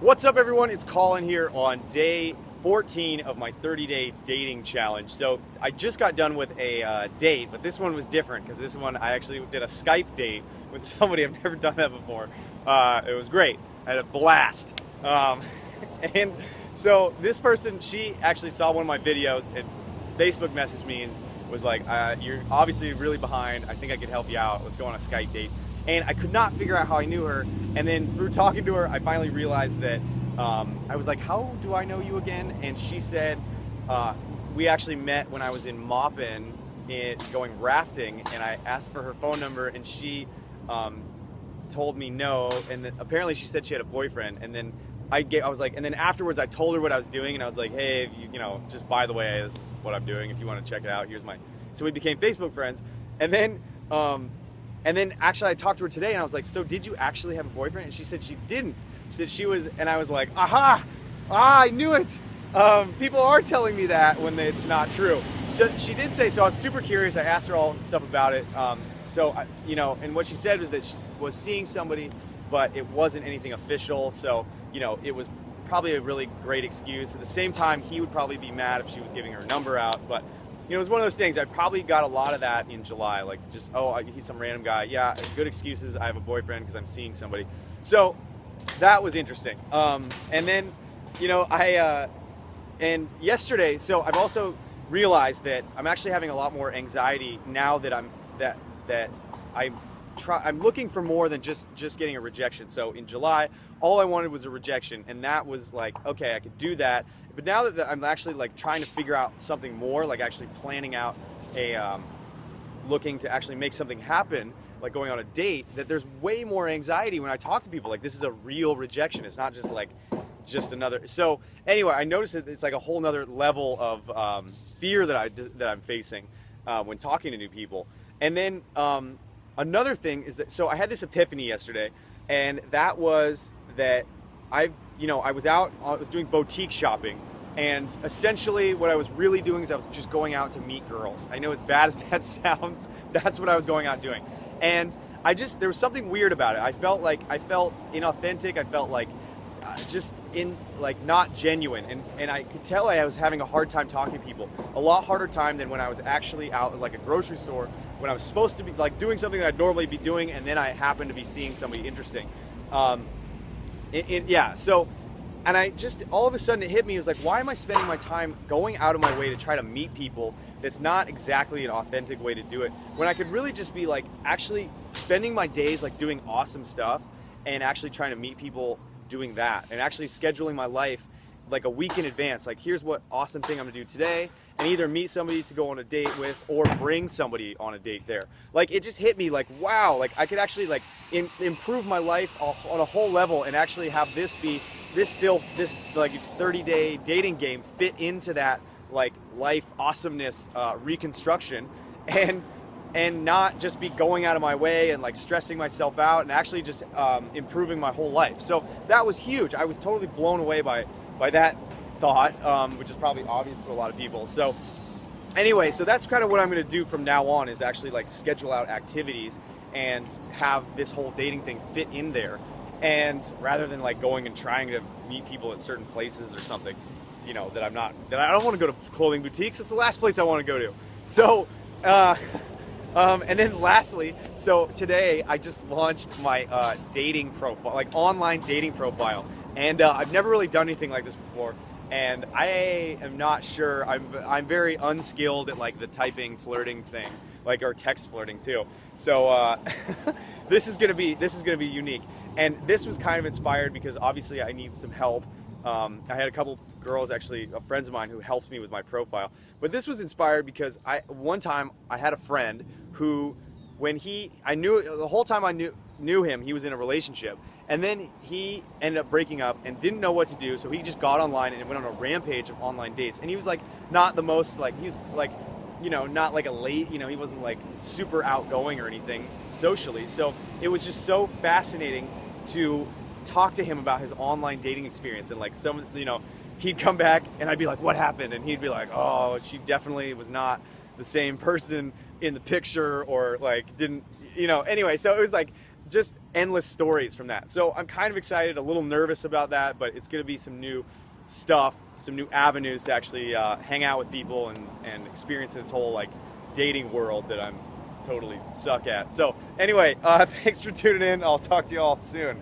What's up, everyone? It's Colin here on day 14 of my 30-day dating challenge. So I just got done with a date, but this one was different because this one I actually did a Skype date with somebody. I've never done that before. It was great. I had a blast. And so this person, she actually saw one of my videos and Facebook messaged me and was like, you're obviously really behind. I think I could help you out. Let's go on a Skype date. And I could not figure out how I knew her. And then through talking to her, I finally realized that I was like, how do I know you again? And she said, we actually met when I was in Maupin going rafting, and I asked for her phone number, and she told me no. And then apparently she said she had a boyfriend. And then I was like, and then afterwards I told her what I was doing, and I was like, hey, you know, just by the way, this is what I'm doing. If you want to check it out, here's my. So we became Facebook friends, and then actually I talked to her today, and I was like, so did you actually have a boyfriend? And she said she didn't. She said she was, and I was like, aha, I knew it. People are telling me that when it's not true. She did say, so I was super curious. I asked her all the stuff about it. You know, and what she said was that she was seeing somebody, but it wasn't anything official. So, you know, it was probably a really great excuse. At the same time, he would probably be mad if she was giving her number out, but you know, it was one of those things. I probably got a lot of that in July, like just, oh, he's some random guy. Yeah, good excuses. I have a boyfriend because I'm seeing somebody. So that was interesting. And then, you know, and yesterday, so I've also realized that I'm actually having a lot more anxiety now that I'm looking for more than just getting a rejection. So in July, all I wanted was a rejection, and that was like, okay, I could do that. But now that I'm actually like trying to figure out something more, like actually planning out looking to actually make something happen, like going on a date, that there's way more anxiety when I talk to people. Like, this is a real rejection. It's not just like another. So anyway, I noticed that it's like a whole nother level of fear that I'm facing when talking to new people. And then another thing is that, so I had this epiphany yesterday, and that was that I was doing boutique shopping, and essentially what I was really doing is I was just going out to meet girls. I know, as bad as that sounds, that's what I was going out doing. And there was something weird about it. I felt inauthentic. I felt like not genuine, and I could tell I was having a hard time talking to people. A lot harder time than when I was actually out at like a grocery store, when I was supposed to be like doing something that I'd normally be doing, and then I happened to be seeing somebody interesting. Yeah, so, and I just, all of a sudden it hit me, it was like, why am I spending my time going out of my way to try to meet people? That's not exactly an authentic way to do it, when I could really just be like actually spending my days like doing awesome stuff and actually trying to meet people doing that, and actually scheduling my life like a week in advance. Like, here's what awesome thing I'm gonna do today, and either meet somebody to go on a date with or bring somebody on a date there. Like, it just hit me like, wow, like I could actually like improve my life on a whole level, and actually have this like 30-day dating game fit into that like life awesomeness reconstruction, and not just be going out of my way and like stressing myself out, and actually just improving my whole life. So that was huge. I was totally blown away by that thought, which is probably obvious to a lot of people. So anyway, so that's kind of what I'm going to do from now on, is actually like schedule out activities and have this whole dating thing fit in there, and rather than like going and trying to meet people at certain places or something, you know, that I don't want to go to clothing boutiques. It's the last place I want to go to. So and then lastly, so today I just launched my dating profile, like online dating profile, and I've never really done anything like this before, and I am not sure. I'm very unskilled at like the typing flirting thing, like, or text flirting too. So this is gonna be unique, and this was kind of inspired because obviously I need some help. I had a couple girls, actually friends of mine, who helped me with my profile, but this was inspired because one time I had a friend who, I knew the whole time I knew him, he was in a relationship, and then he ended up breaking up and didn't know what to do, so he just got online and went on a rampage of online dates. And he was like not the most, like, he was like, you know, not like he wasn't like super outgoing or anything socially, so it was just so fascinating to talk to him about his online dating experience. And like, he'd come back and I'd be like, what happened? And he'd be like, oh, she definitely was not the same person in the picture, or like didn't, you know, anyway. So it was like just endless stories from that. So I'm kind of excited, a little nervous about that, but it's going to be some new stuff, some new avenues to actually hang out with people and experience this whole like dating world that I'm totally suck at. So anyway, thanks for tuning in. I'll talk to you all soon.